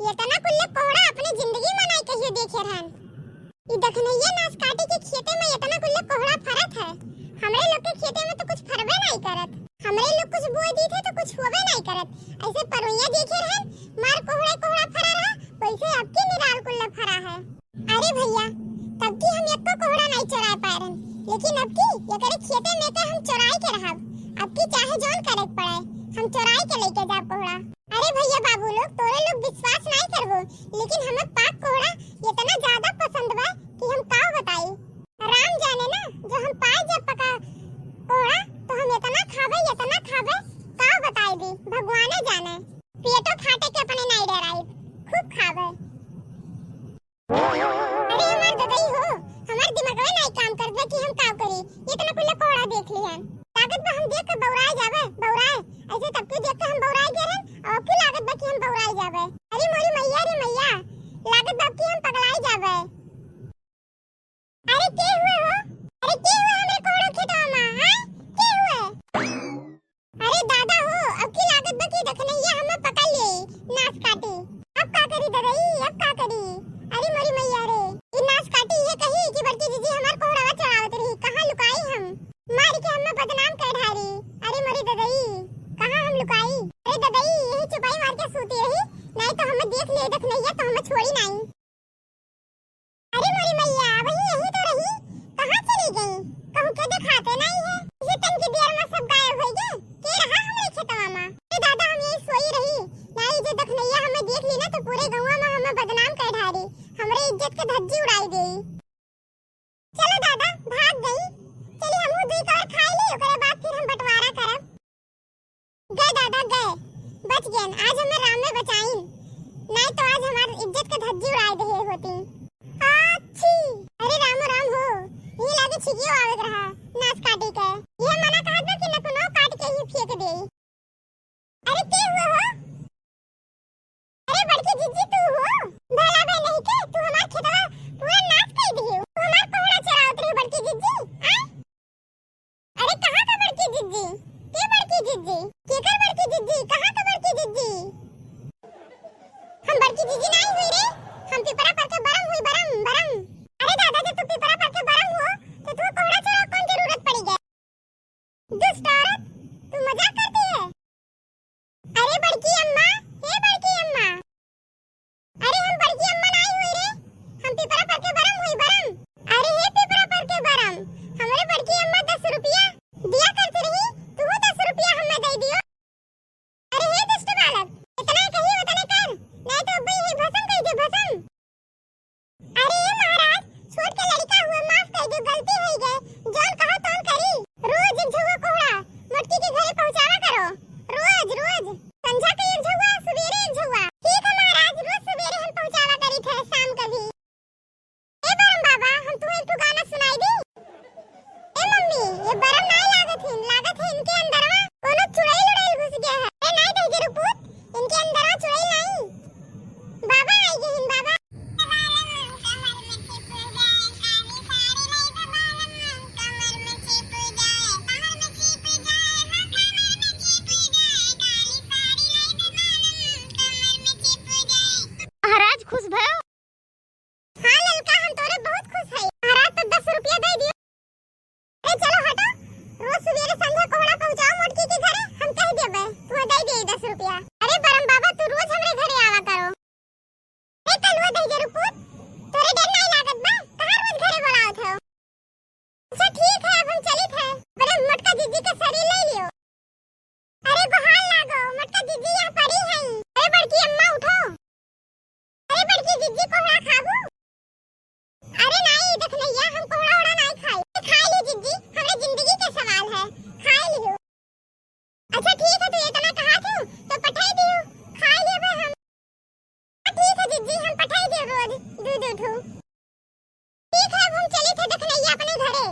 ये तना कुल्ले कोहड़ा अपनी जिंदगी में नहीं कहियो देखे रहन। ई देखनइए नाश काटी के खेते में इतना कुल्ले कोहड़ा फरत है। हमरे लोग के खेते में तो कुछ फरबे नहीं करत। हमरे लोग कुछ बोए दी थे तो कुछ होबे नहीं करत। ऐसे परोइया देखे रहन मार कोहड़ा कोहड़ा फरा रहा, वैसे अब की निराल कुल्ले फरा है। अरे भैया तब की हम एको कोहड़ा नहीं चुरा पारन, लेकिन अब की ये करे खेते में के हम चुराई के रहब। अब की चाहे जोन करे पड़े हम चुराई के लेके जाब कोहड़ा। अरे भैया बाबू लोग तोरे लोग विश्वास नहीं करबो, लेकिन हमें पाक कोहड़ा इतना ज्यादा पसंद बा कि हम का बताई। राम जाने ना जो हम पाए जब पका कोहड़ा तो हम इतना खाबे का बताई दी भगवाने जाने। पेटो फाटे के अपने नहीं डराई, खूब खाबे। अरे हमार ददाई हो, हमार दिमाग में नहीं काम करबे कि हम का करी। इतना कुल्ला कोहड़ा देख लिहन लागत बा हम देख के बौराई जाबे। बौराए ऐसे तब के देख के हम बौराई गेरन और की लागत बा कि हम बौराई जाबे। अरे मोरी मैया रे मैया लागत बा कि हम पगलाई जाबे। अरे के हुए हो, अरे के हुए हमरे कोहड़ा खेतवा में हैं, के हुए। अरे दादा हो अब की लागत बा कि देखनइया हमें पकड़ ले नाच काटी। अब का करी ददाई, अब का करी। अरे मोरी मैया रे ई नाच काटी ये कही कि बड़की दीदी हमार कोहड़ा चढ़ावत रही, कहां लुकाई हम मार के हमें बदनाम कर ढारी। अरे मोरी ददाई कहां हम लुकाई। अरे ददाई यही चुपाई मार के सूती रही, नहीं तो हमें देख ले देखनइया तो हमें छोड़ी नहीं। अरे मोरी मैया वही यही तो रही, कहां चली गई कहूं के दिखाते नहीं है। इसे तन की देर में सब गायब हो गए, के रहा हमरे खेतवा में। अरे दादा हम यही सोई रही, नहीं जो देखनइया हमें देख ली ना तो पूरे गांव में हमें बदनाम कर ढारी, हमरे इज्जत के धज्जी उड़ाई गई। चलो दादा भाग गई, चलिए हम दूध और खाई ली, ओकरे बाद फिर हम बंटवारा करब। गए दादा गए, बच गए आज हमें राम में बचाइन, नहीं तो आज हमारी इज्जत के धज्जी उड़ाई दे होती। अच्छी अरे राम राम हो, ये लागे छिगियो आवे रहा नाच काटी के। ये मना कहत बा कि नकुनो काट के ही फेंक दे। अरे के हुआ हो, अरे बड़की जीजी तू हो भला बे नहीं के तू हमार खेतवा पूरा नाच कर दियो। तू हमार कोहड़ा चरावत रही बड़की जीजी आ? अरे कहां का बड़की जीजी, के बड़की जीजी, केकर बड़की जीजी, कहां का बड़की जीजी। हम बड़की जीजी नहीं हुई रे, हम पिपरा पर के बरम हुई बरम बरम। अरे दादा जब तू पिपरा पर के बरम हो तो तू कोहड़ा चराव कौन जरूरत पड़ी गई। दुष्ट औरत तू मजाक करती है। अरे बड़की अम्मा, हे बड़की अम्मा, अरे हम बड़की अम्मा नहीं हुई रे, हम पिपरा पर के बरम हुई बरम। अरे हे पिपरा पर के बरम, हमरे बड़की अम्मा 10 रुपया दिया करती रही, तू 10 रुपया हमें दे दियो। अरे हे दुष्ट बालक इतना कही उतने कर, नहीं तो अब्बे ही भसम कह दे भसम। अरे महाराज छोट के लड़का हुआ माफ कर दो, गलती हो गई, जोन कहो तोन करी। रोज झुआ कोहड़ा मोटकी के घरे पहुंचावा करो, रोज रोज संझा के एक झुआ सवेरे एक झुआ। ठीक है महाराज रोज सवेरे हम पहुंचावा करी थे, शाम कभी। ए बरम बाबा हम तुम्हें एक गाना सुनाई दी। ए मम्मी ये बरम नहीं लागत है इनके अंदरवा कोनो चुड़ैल उड़ैल घुस गया है। ए नहीं दे रुपुत इनके अंदरवा चुड़ैल नहीं, बाबा आई गए बाबा। महाराज खुश भयो। हाँ ललका हम तोरे बहुत खुश है, महाराज तो 10 रुपया दे दियो। अरे चलो हटो, रोज सवेरे संध्या कोहड़ा पहुंचाओ मोटकी के घरे, हम कह देबे तू दे दे 10 रुपया। अरे बरम बाबा तू रोज हमरे घरे आवा करो। ए कलवा दे दे रुपुत, तोरे डर नहीं लागत बा, कहां रोज घरे बुलावत हो। अच्छा ठीक है अब हम चलित है, बरम मोटका जीजी के शरीर ले लियो। अरे बहाल लागो मोटका जीजी यहां पड़ी है। अरे बड़की अम्मा उठो, अरे बड़की जीजी कोहड़ा खाबू। अरे नहीं देखनइया हम कोहड़ा ओड़ा नहीं खाई, खा ली जीजी हमरे जिंदगी का सवाल है, खा लियो। अच्छा ठीक है तू इतना कहा थू तो पठाई दियो, खा लेबे हम। ठीक है जीजी हम पठाई दियो रोज दूध उठू। ठीक है अब हम चली थे देखनइया अपने घरे।